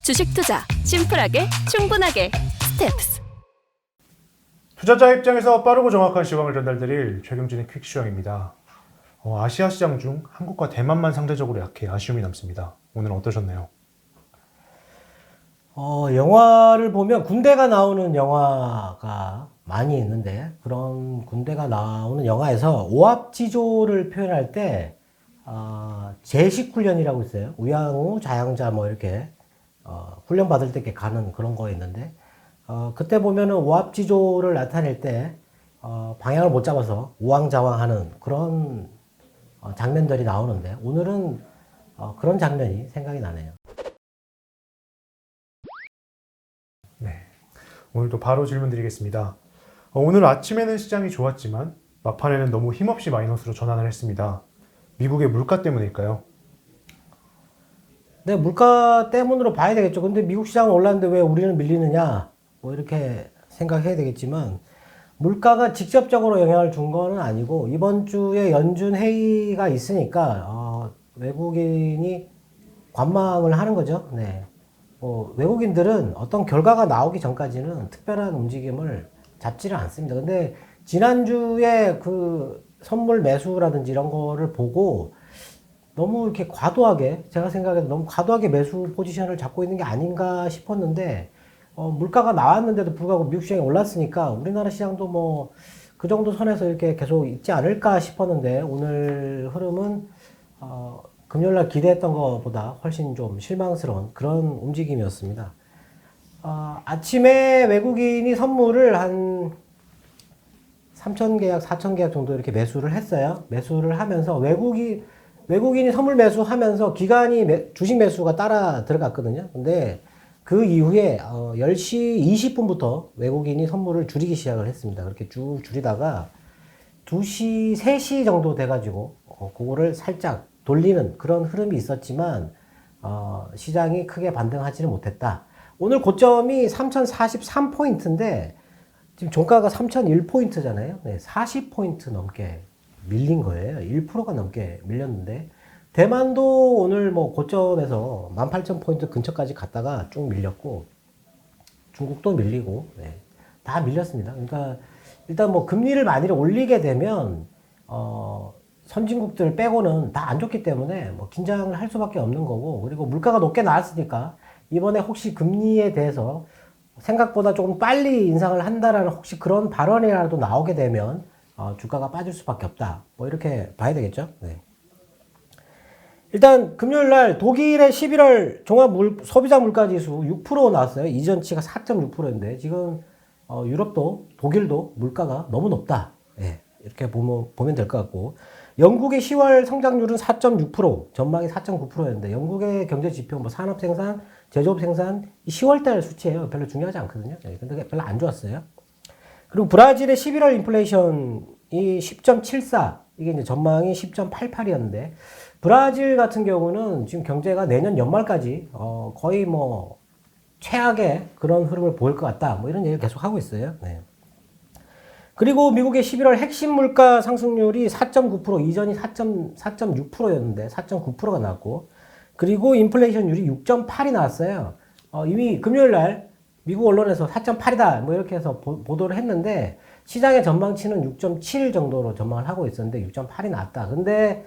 주식 투자 심플하게 충분하게 스텝스. 투자자 입장에서 빠르고 정확한 시황을 전달드릴 최경진의 퀵시황입니다. 아시아 시장 중 한국과 대만만 상대적으로 약해 아쉬움이 남습니다. 오늘 어떠셨나요? 영화를 보면 군대가 나오는 영화가 많이 있는데, 그런 군대가 나오는 영화에서 오합지조를 표현할 때 제식훈련이라고 있어요. 우양우, 자양자 뭐 이렇게 훈련 받을 때 이렇게 가는 그런 거 있는데, 그때 보면은 오합지조를 나타낼 때 방향을 못 잡아서 우왕좌왕하는 그런 장면들이 나오는데, 오늘은 그런 장면이 생각이 나네요. 네, 오늘도 바로 질문 드리겠습니다. 오늘 아침에는 시장이 좋았지만 막판에는 너무 힘없이 마이너스로 전환을 했습니다. 미국의 물가 때문일까요? 네, 물가 때문으로 봐야 되겠죠. 근데 미국 시장은 올랐는데 왜 우리는 밀리느냐? 뭐 이렇게 생각해야 되겠지만, 물가가 직접적으로 영향을 준 거는 아니고, 이번 주에 연준 회의가 있으니까 외국인이 관망을 하는 거죠. 네. 외국인들은 어떤 결과가 나오기 전까지는 특별한 움직임을 잡지를 않습니다. 근데 지난주에 그 선물 매수라든지 이런 거를 보고 너무 이렇게 과도하게, 제가 생각해도 너무 과도하게 매수 포지션을 잡고 있는 게 아닌가 싶었는데, 물가가 나왔는데도 불구하고 미국 시장이 올랐으니까 우리나라 시장도 뭐 그 정도 선에서 이렇게 계속 있지 않을까 싶었는데, 오늘 흐름은 금요일날 기대했던 것보다 훨씬 좀 실망스러운 그런 움직임이었습니다. 아침에 외국인이 선물을 한 3,000계약, 4,000계약 정도 이렇게 매수를 했어요. 매수를 하면서 외국인이 선물 매수하면서 기관이 주식 매수가 따라 들어갔거든요. 근데 그 이후에 10시 20분부터 외국인이 선물을 줄이기 시작을 했습니다. 그렇게 쭉 줄이다가 2시, 3시 정도 돼가지고 그거를 살짝 돌리는 그런 흐름이 있었지만 시장이 크게 반등하지는 못했다. 오늘 고점이 3043포인트인데 지금 종가가 3001포인트잖아요. 네, 40포인트 넘게 밀린 거예요. 1%가 넘게 밀렸는데, 대만도 오늘 뭐 고점에서 18,000포인트 근처까지 갔다가 쭉 밀렸고, 중국도 밀리고, 네, 다 밀렸습니다. 그러니까 일단 뭐 금리를 많이 올리게 되면 선진국들 빼고는 다 안 좋기 때문에 뭐 긴장을 할 수밖에 없는 거고, 그리고 물가가 높게 나왔으니까 이번에 혹시 금리에 대해서 생각보다 조금 빨리 인상을 한다라는 혹시 그런 발언이라도 나오게 되면 주가가 빠질 수밖에 없다. 뭐 이렇게 봐야 되겠죠. 네. 일단 금요일 날 독일의 11월 종합 소비자 물가지수 6% 나왔어요. 이전치가 4.6%인데 지금 유럽도 독일도 물가가 너무 높다. 네. 이렇게 보면 될 것 같고, 영국의 10월 성장률은 4.6%, 전망이 4.9%였는데 영국의 경제 지표 뭐 산업 생산, 제조업 생산 10월 달 수치예요. 별로 중요하지 않거든요. 네. 근데 별로 안 좋았어요. 그리고 브라질의 11월 인플레이션이 10.74, 이게 이제 전망이 10.88이었는데, 브라질 같은 경우는 지금 경제가 내년 연말까지 거의 뭐 최악의 그런 흐름을 보일 것 같다. 뭐 이런 얘기를 계속 하고 있어요. 네. 그리고 미국의 11월 핵심 물가 상승률이 4.9%, 이전이 4.6%였는데 4.9%가 나왔고, 그리고 인플레이션율이 6.8이 나왔어요. 이미 금요일 날 미국 언론에서 4.8이다 뭐 이렇게 해서 보도를 했는데, 시장의 전망치는 6.7 정도로 전망을 하고 있었는데 6.8이 나왔다. 근데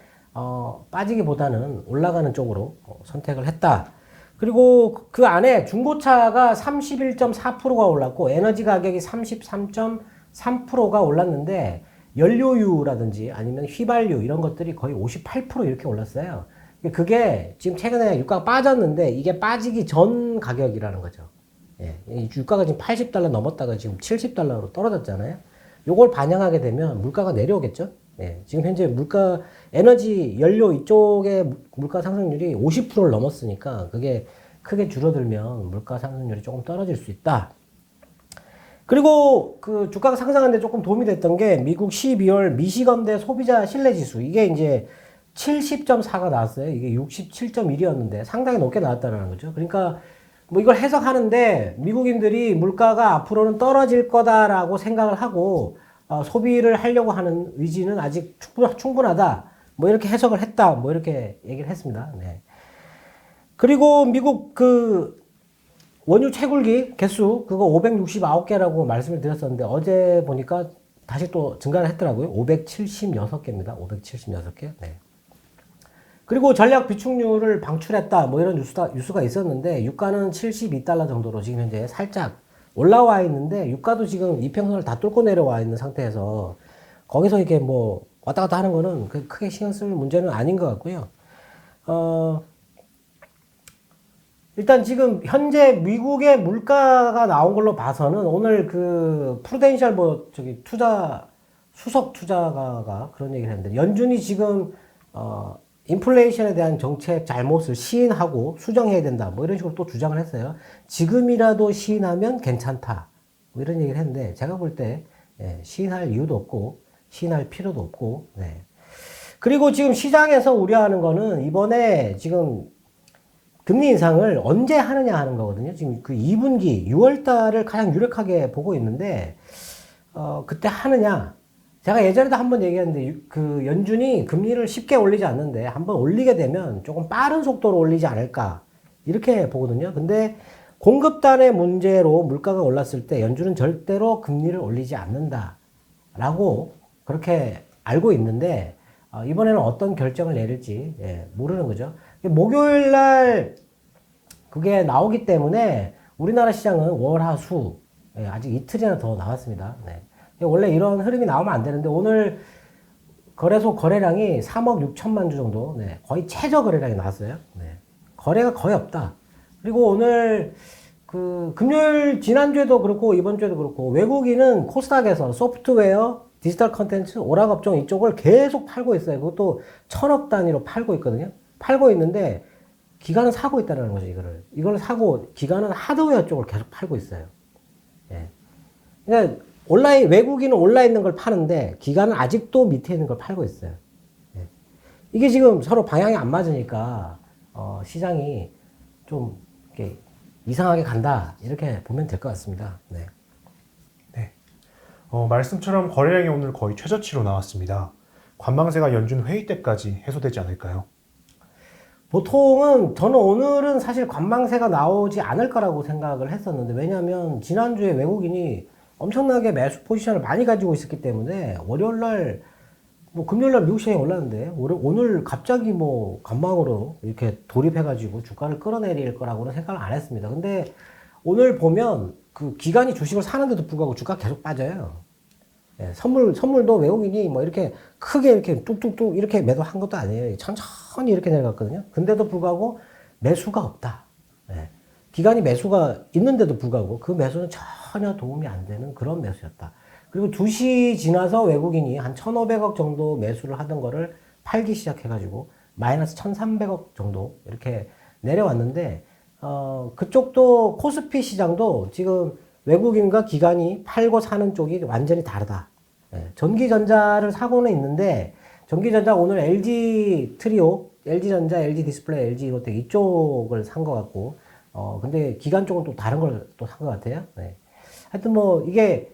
빠지기보다는 올라가는 쪽으로 선택을 했다. 그리고 그 안에 중고차가 31.4%가 올랐고, 에너지 가격이 33.3%가 올랐는데, 연료유라든지 아니면 휘발유 이런 것들이 거의 58% 이렇게 올랐어요. 그게 지금 최근에 유가가 빠졌는데 이게 빠지기 전 가격이라는 거죠. 예, 유가가 지금 80달러 넘었다가 지금 70달러로 떨어졌잖아요. 요걸 반영하게 되면 물가가 내려오겠죠. 예, 지금 현재 물가, 에너지, 연료 이쪽의 물가 상승률이 50%를 넘었으니까 그게 크게 줄어들면 물가 상승률이 조금 떨어질 수 있다. 그리고 그 주가가 상승하는데 조금 도움이 됐던 게 미국 12월 미시건대 소비자 신뢰지수, 이게 이제 70.4가 나왔어요. 이게 67.1이었는데 상당히 높게 나왔다는 거죠. 그러니까 뭐 이걸 해석하는데, 미국인들이 물가가 앞으로는 떨어질 거다라고 생각을 하고 소비를 하려고 하는 의지는 아직 충분하다. 뭐 이렇게 해석을 했다. 뭐 이렇게 얘기를 했습니다. 네. 그리고 미국 그 원유 채굴기 개수 그거 569개라고 말씀을 드렸었는데 어제 보니까 다시 또 증가를 했더라고요. 576개입니다. 576개. 네. 그리고 전략 비축률을 방출했다. 뭐 이런 뉴스가 있었는데 유가는 72달러 정도로 지금 현재 살짝 올라와 있는데 유가도 지금 이평선을 다 뚫고 내려와 있는 상태에서 거기서 이렇게 뭐 왔다 갔다 하는 거는 크게 신경 쓸 문제는 아닌 것 같고요. 일단 지금 현재 미국의 물가가 나온 걸로 봐서는 오늘 그 프루덴셜 수석 투자가가 그런 얘기를 했는데 연준이 지금 인플레이션에 대한 정책 잘못을 시인하고 수정해야 된다. 뭐 이런 식으로 또 주장을 했어요. 지금이라도 시인하면 괜찮다. 뭐 이런 얘기를 했는데 제가 볼 때 시인할 이유도 없고 시인할 필요도 없고. 네. 그리고 지금 시장에서 우려하는 거는 이번에 지금 금리 인상을 언제 하느냐 하는 거거든요. 지금 그 2분기 6월 달을 가장 유력하게 보고 있는데 그때 하느냐. 제가 예전에도 한번 얘기했는데 그 연준이 금리를 쉽게 올리지 않는데 한번 올리게 되면 조금 빠른 속도로 올리지 않을까 이렇게 보거든요. 근데 공급단의 문제로 물가가 올랐을 때 연준은 절대로 금리를 올리지 않는다라고 그렇게 알고 있는데 이번에는 어떤 결정을 내릴지 모르는 거죠. 목요일 날 그게 나오기 때문에 우리나라 시장은 월, 화, 수 아직 이틀이나 더 남았습니다. 네. 원래 이런 흐름이 나오면 안 되는데 오늘 거래소 거래량이 3억 6천만 주 정도 거의 최저 거래량이 나왔어요. 거래가 거의 없다. 그리고 오늘 그 금요일 지난주에도 그렇고 이번 주에도 그렇고 외국인은 코스닥에서 소프트웨어, 디지털 컨텐츠, 오락업종 이쪽을 계속 팔고 있어요. 그것도 1000억 단위로 팔고 있거든요. 팔고 있는데 기관은 사고 있다는 거죠. 이걸 사고 기관은 하드웨어 쪽을 계속 팔고 있어요. 그러니까 외국인은 올라 있는 걸 파는데 기관은 아직도 밑에 있는 걸 팔고 있어요. 이게 지금 서로 방향이 안 맞으니까 시장이 좀 이렇게 이상하게 간다 이렇게 보면 될 것 같습니다. 네. 말씀처럼 거래량이 오늘 거의 최저치로 나왔습니다. 관망세가 연준 회의 때까지 해소되지 않을까요? 보통은 저는 오늘은 사실 관망세가 나오지 않을 거라고 생각을 했었는데 왜냐하면 지난주에 외국인이 엄청나게 매수 포지션을 많이 가지고 있었기 때문에 월요일날 금요일날 미국 시장이 올랐는데 오늘 갑자기 관망으로 이렇게 돌입해가지고 주가를 끌어내릴 거라고는 생각을 안 했습니다. 근데 오늘 보면 그 기관이 주식을 사는데도 불구하고 주가가 계속 빠져요. 선물도 외국인이 이렇게 크게 이렇게 뚝뚝뚝 이렇게 매도한 것도 아니에요. 천천히 이렇게 내려갔거든요. 근데도 불구하고 매수가 없다. 기관이 매수가 있는데도 불구하고 그 매수는 전혀 도움이 안 되는 그런 매수였다. 그리고 2시 지나서 외국인이 한 1,500억 정도 매수를 하던 거를 팔기 시작해가지고 마이너스 1,300억 정도 이렇게 내려왔는데 그쪽도 코스피 시장도 지금 외국인과 기관이 팔고 사는 쪽이 완전히 다르다. 전기전자를 사고는 있는데 전기전자 오늘 LG 트리오, LG전자, LG디스플레이, LG이노텍 이쪽을 산 것 같고 근데 기관 쪽은 또 다른 걸 또 산 것 같아요. 하여튼 이게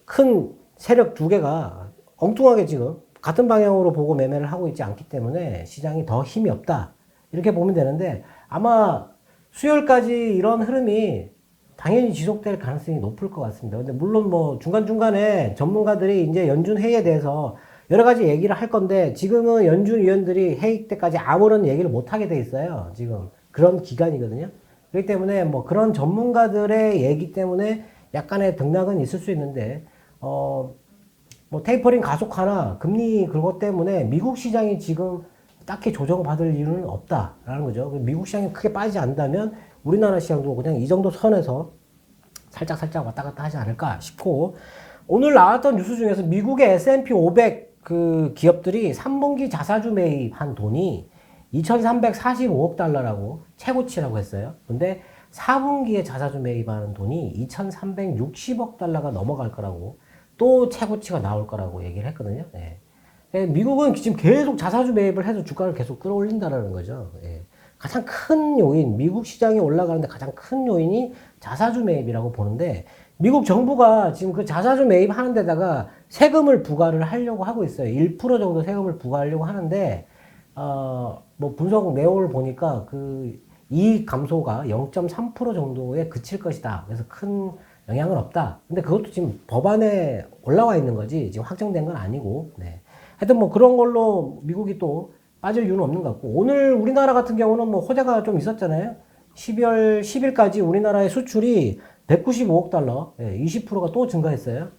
큰 세력 두 개가 엉뚱하게 지금 같은 방향으로 보고 매매를 하고 있지 않기 때문에 시장이 더 힘이 없다. 이렇게 보면 되는데 아마 수요일까지 이런 흐름이 당연히 지속될 가능성이 높을 것 같습니다. 근데 물론 중간중간에 전문가들이 이제 연준 회의에 대해서 여러 가지 얘기를 할 건데 지금은 연준 위원들이 회의 때까지 아무런 얘기를 못 하게 돼 있어요. 지금 그런 기간이거든요. 그렇기 때문에 그런 전문가들의 얘기 때문에 약간의 등락은 있을 수 있는데 테이퍼링 가속화나 금리 그것 때문에 미국 시장이 지금 딱히 조정받을 이유는 없다라는 거죠. 미국 시장이 크게 빠지지 않는다면 우리나라 시장도 그냥 이 정도 선에서 살짝 왔다 갔다 하지 않을까 싶고 오늘 나왔던 뉴스 중에서 미국의 S&P 500 그 기업들이 3분기 자사주 매입한 돈이 2,345억 달러라고 최고치라고 했어요. 근데 4분기에 자사주 매입하는 돈이 2,360억 달러가 넘어갈 거라고 또 최고치가 나올 거라고 얘기를 했거든요. 미국은 지금 계속 자사주 매입을 해서 주가를 계속 끌어올린다는 거죠. 가장 큰 요인, 미국 시장이 올라가는데 가장 큰 요인이 자사주 매입이라고 보는데 미국 정부가 지금 그 자사주 매입하는 데다가 세금을 부과를 하려고 하고 있어요. 1% 정도 세금을 부과하려고 하는데 분석 내용을 보니까 그 이익 감소가 0.3% 정도에 그칠 것이다. 그래서 큰 영향은 없다. 근데 그것도 지금 법안에 올라와 있는 거지 지금 확정된 건 아니고. 네. 하여튼 뭐 그런 걸로 미국이 또 빠질 이유는 없는 것 같고, 오늘 우리나라 같은 경우는 뭐 호재가 좀 있었잖아요. 12월 10일까지 우리나라의 수출이 195억 달러, 20%가 또 증가했어요.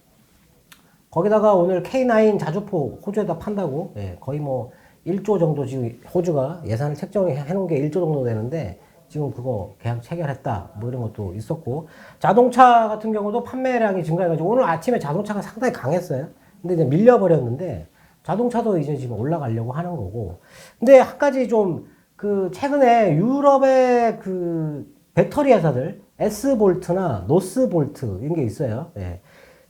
거기다가 오늘 K9 자주포 호주에다 판다고, 거의 뭐 1조 정도 지금 호주가 예산을 책정해 놓은 게 1조 정도 되는데 지금 그거 계약 체결했다 뭐 이런 것도 있었고, 자동차 같은 경우도 판매량이 증가해가지고 오늘 아침에 자동차가 상당히 강했어요. 근데 이제 밀려버렸는데 자동차도 이제 지금 올라가려고 하는 거고. 근데 한 가지 좀 그 최근에 유럽의 그 배터리 회사들 S볼트나 노스볼트 이런 게 있어요.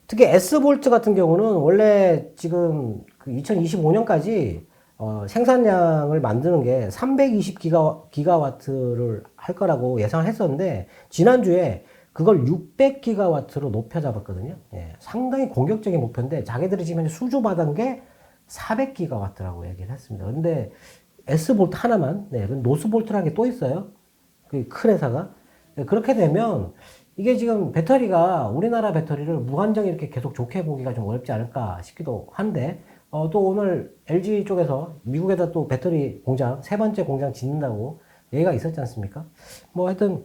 특히 S볼트 같은 경우는 원래 지금 그 2025년까지 생산량을 만드는 게 320기가와트를 할 거라고 예상을 했었는데 지난주에 그걸 600기가와트로 높여 잡았거든요. 상당히 공격적인 목표인데 자기들이 지금 수주받은 게 400기가와트라고 얘기를 했습니다. 근데 S볼트 하나만, 노스볼트라는 게 또 있어요. 그 큰 회사가. 그렇게 되면 이게 지금 배터리가 우리나라 배터리를 무한정 이렇게 계속 좋게 보기가 좀 어렵지 않을까 싶기도 한데, 또 오늘 LG 쪽에서 미국에다 또 배터리 공장, 세 번째 공장 짓는다고 얘기가 있었지 않습니까? 뭐 하여튼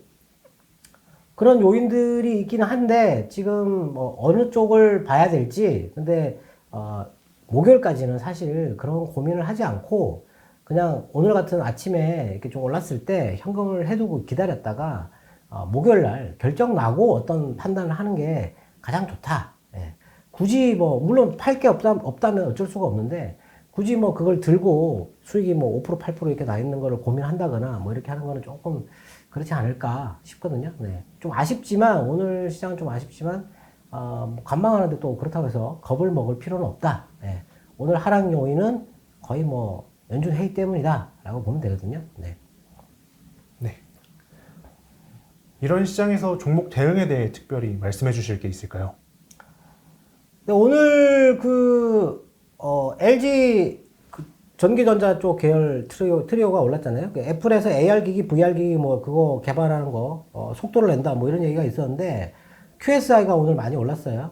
그런 요인들이 있기는 한데 지금 뭐 어느 쪽을 봐야 될지, 근데 목요일까지는 사실 그런 고민을 하지 않고 그냥 오늘 같은 아침에 이렇게 좀 올랐을 때 현금을 해두고 기다렸다가 목요일 날 결정 나고 어떤 판단을 하는 게 가장 좋다. 굳이 뭐 물론 팔 게 없다면 어쩔 수가 없는데 굳이 뭐 그걸 들고 수익이 뭐 5% 8% 이렇게 나 있는 거를 고민한다거나 뭐 이렇게 하는 거는 조금 그렇지 않을까 싶거든요. 좀 아쉽지만 오늘 시장은 좀 아쉽지만 뭐 관망하는데 또 그렇다고 해서 겁을 먹을 필요는 없다. 오늘 하락 요인은 거의 뭐 연준 회의 때문이다 라고 보면 되거든요. 네. 이런 시장에서 종목 대응에 대해 특별히 말씀해 주실 게 있을까요? 네, 오늘 LG 전기전자 쪽 계열 트리오가 올랐잖아요. 애플에서 AR 기기, VR 기기 뭐 그거 개발하는 거 속도를 낸다 뭐 이런 얘기가 있었는데 QSI가 오늘 많이 올랐어요.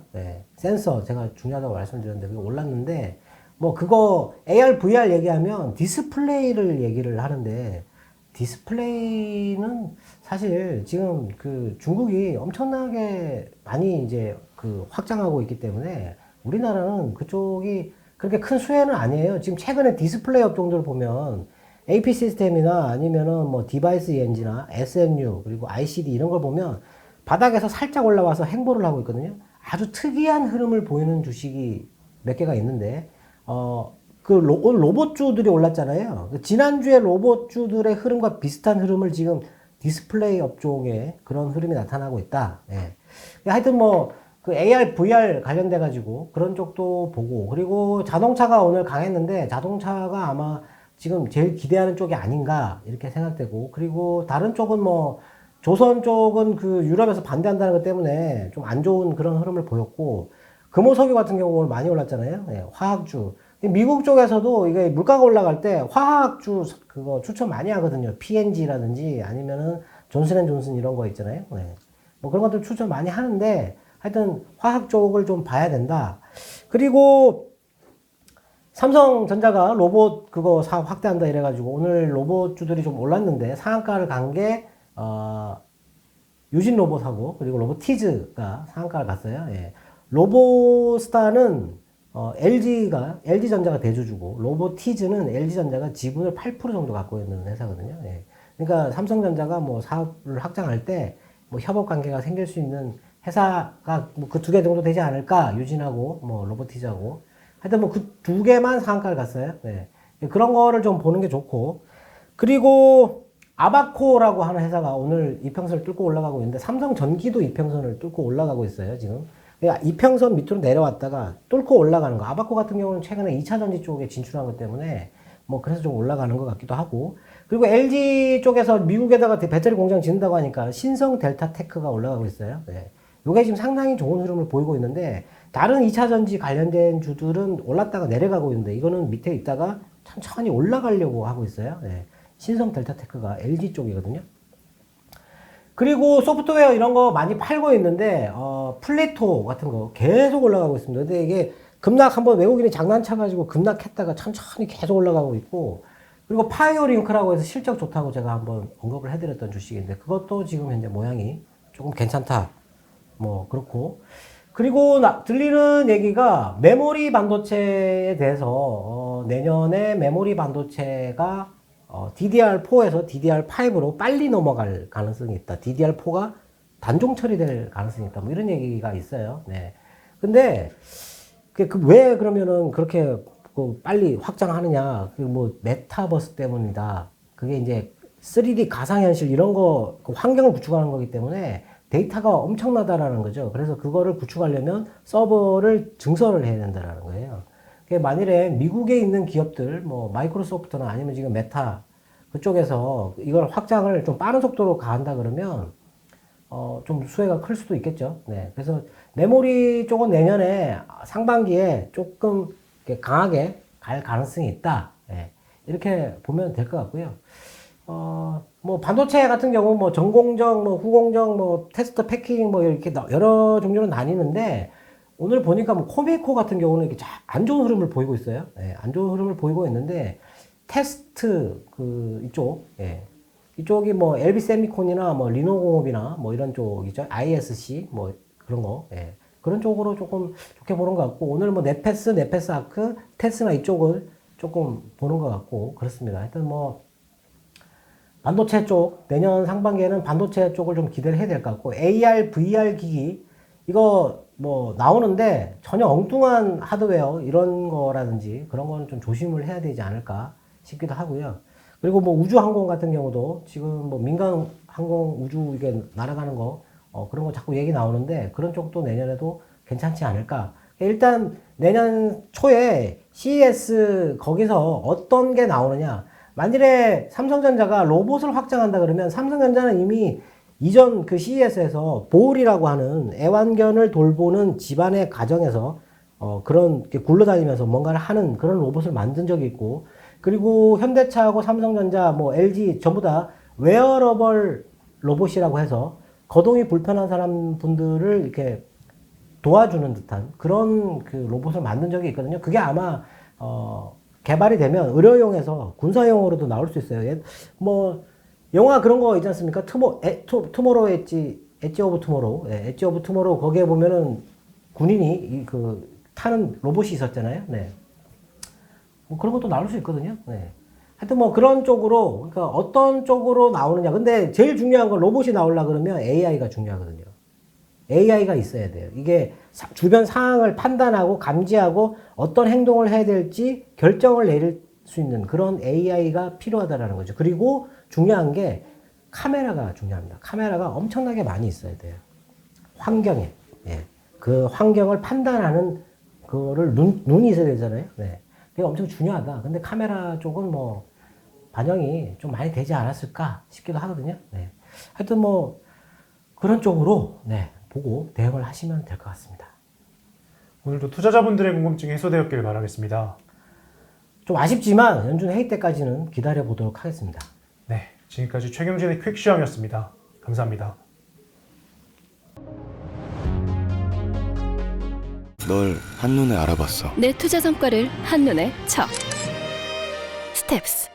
센서 제가 중요하다고 말씀드렸는데 그게 올랐는데 뭐 그거 AR, VR 얘기하면 디스플레이를 얘기를 하는데 디스플레이는 사실 지금 그 중국이 엄청나게 많이 이제 그 확장하고 있기 때문에 우리나라는 그쪽이 그렇게 큰 수혜는 아니에요. 지금 최근에 디스플레이 업종들 보면 AP 시스템이나 아니면은 뭐 디바이스 ENG나 SMU 그리고 ICD 이런 걸 보면 바닥에서 살짝 올라와서 행보를 하고 있거든요. 아주 특이한 흐름을 보이는 주식이 몇 개가 있는데 오늘 로봇주들이 올랐잖아요. 지난주에 로봇주들의 흐름과 비슷한 흐름을 지금 디스플레이 업종에 그런 흐름이 나타나고 있다. 하여튼 뭐 그 AR, VR 관련돼 가지고 그런 쪽도 보고, 그리고 자동차가 오늘 강했는데 자동차가 아마 지금 제일 기대하는 쪽이 아닌가 이렇게 생각되고, 그리고 다른 쪽은 뭐 조선 쪽은 그 유럽에서 반대한다는 것 때문에 좀 안 좋은 그런 흐름을 보였고, 금호석유 같은 경우 오늘 많이 올랐잖아요. 화학주. 미국 쪽에서도 이게 물가가 올라갈 때 화학주 그거 추천 많이 하거든요. P&G라든지 아니면은 존슨앤존슨 이런 거 있잖아요. 뭐 그런 것들 추천 많이 하는데 하여튼 화학 쪽을 좀 봐야 된다. 그리고 삼성전자가 로봇 그거 사업 확대한다 이래가지고 오늘 로봇주들이 좀 올랐는데 상한가를 간 게 유진 로봇하고 그리고 로보티즈가 상한가를 갔어요. 로보스타는 LG전자가 대주주고 로보티즈는 LG전자가 지분을 8% 정도 갖고 있는 회사거든요. 그러니까 삼성전자가 뭐 사업을 확장할 때 뭐 협업 관계가 생길 수 있는 회사가 뭐 그 두 개 정도 되지 않을까, 유진하고 뭐 로보티즈하고. 하여튼 뭐 그 두 개만 상한가를 갔어요. 그런 거를 좀 보는 게 좋고, 그리고 아바코라고 하는 회사가 오늘 이평선을 뚫고 올라가고 있는데 삼성전기도 이평선을 뚫고 올라가고 있어요 지금. 이평선 밑으로 내려왔다가 뚫고 올라가는 거. 아바코 같은 경우는 최근에 2차전지 쪽에 진출한 것 때문에 뭐 그래서 좀 올라가는 것 같기도 하고, 그리고 LG 쪽에서 미국에다가 배터리 공장 짓는다고 하니까 신성 델타테크가 올라가고 있어요. 요게 지금 상당히 좋은 흐름을 보이고 있는데 다른 2차전지 관련된 주들은 올랐다가 내려가고 있는데 이거는 밑에 있다가 천천히 올라가려고 하고 있어요. 신성 델타테크가 LG 쪽이거든요. 그리고 소프트웨어 이런 거 많이 팔고 있는데 플레이토 같은 거 계속 올라가고 있습니다. 근데 이게 급락 한번 외국인이 장난쳐가지고 급락했다가 천천히 계속 올라가고 있고, 그리고 파이어링크라고 해서 실적 좋다고 제가 한번 언급을 해드렸던 주식인데 그것도 지금 현재 모양이 조금 괜찮다. 뭐 그렇고, 그리고 들리는 얘기가 메모리 반도체에 대해서 내년에 메모리 반도체가 DDR4에서 DDR5로 빨리 넘어갈 가능성이 있다. DDR4가 단종 처리될 가능성이 있다. 뭐 이런 얘기가 있어요. 네. 근데 왜 그러면은 그렇게 빨리 확장하느냐? 뭐 메타버스 때문이다. 그게 이제 3D 가상현실 이런 거 환경을 구축하는 거기 때문에 데이터가 엄청나다라는 거죠. 그래서 그거를 구축하려면 서버를 증설을 해야 된다라는 거예요. 만일에 미국에 있는 기업들, 뭐 마이크로소프트나 아니면 지금 메타 그쪽에서 이걸 확장을 좀 빠른 속도로 가한다 그러면 좀 수혜가 클 수도 있겠죠. 네. 그래서 메모리 쪽은 내년에 상반기에 조금 강하게 갈 가능성이 있다. 네. 이렇게 보면 될 것 같고요. 뭐 반도체 같은 경우 뭐 전공정, 뭐 후공정, 뭐 테스트 패키징 뭐 이렇게 여러 종류로 나뉘는데 오늘 보니까 뭐 코미코 같은 경우는 이렇게 안 좋은 흐름을 보이고 있어요. 네. 안 좋은 흐름을 보이고 있는데 테스트 이쪽, 예. 이쪽이 뭐 LB 세미콘이나 뭐 리노공업이나 뭐 이런 쪽이죠. ISC 뭐 그런 거, 예. 그런 쪽으로 조금 좋게 보는 것 같고, 오늘 뭐 네페스 아크, 테스나 이쪽을 조금 보는 것 같고 그렇습니다. 하여튼 뭐 반도체 쪽 내년 상반기에는 반도체 쪽을 좀 기대를 해야 될 것 같고, AR, VR 기기 이거 뭐 나오는데 전혀 엉뚱한 하드웨어 이런 거라든지 그런 거는 좀 조심을 해야 되지 않을까 싶기도 하고요. 그리고 뭐 우주항공 같은 경우도 지금 뭐 민간 항공 우주 이게 날아가는 거 그런 거 자꾸 얘기 나오는데 그런 쪽도 내년에도 괜찮지 않을까. 일단 내년 초에 CES 거기서 어떤 게 나오느냐. 만일에 삼성전자가 로봇을 확장한다 그러면 삼성전자는 이미 이전 그 CES에서 보울이라고 하는 애완견을 돌보는 집안의 가정에서 그런 굴러다니면서 뭔가를 하는 그런 로봇을 만든 적이 있고, 그리고 현대차하고 삼성전자, 뭐 LG 전부 다 웨어러블 로봇이라고 해서 거동이 불편한 사람 분들을 이렇게 도와주는 듯한 그런 그 로봇을 만든 적이 있거든요. 그게 아마 개발이 되면 의료용에서 군사용으로도 나올 수 있어요. 뭐 영화 그런 거 있지 않습니까? 투모로우 엣지 오브 투모로우. 예, 엣지 오브 투모로우 거기에 보면은 군인이 타는 로봇이 있었잖아요. 네. 뭐 그런 것도 나올 수 있거든요. 네. 하여튼 뭐 그런 쪽으로, 그러니까 어떤 쪽으로 나오느냐. 근데 제일 중요한 건 로봇이 나오려 그러면 AI가 중요하거든요. AI가 있어야 돼요. 이게 주변 상황을 판단하고 감지하고 어떤 행동을 해야 될지 결정을 내릴 수 있는 그런 AI가 필요하다라는 거죠. 그리고 중요한 게 카메라가 중요합니다. 카메라가 엄청나게 많이 있어야 돼요. 환경에. 예. 그 환경을 판단하는 그거를 눈이 있어야 되잖아요. 네. 그게 엄청 중요하다. 근데 카메라 쪽은 뭐 반영이 좀 많이 되지 않았을까 싶기도 하거든요. 네. 하여튼 뭐 그런 쪽으로 네, 보고 대응을 하시면 될 것 같습니다. 오늘도 투자자분들의 궁금증이 해소되었길 바라겠습니다. 좀 아쉽지만 연준 회의 때까지는 기다려 보도록 하겠습니다. 네, 지금까지 최경진의 퀵시황이었습니다. 감사합니다. 널 한눈에 알아봤어. 내 투자 성과를 한눈에 쳐. 스텝스.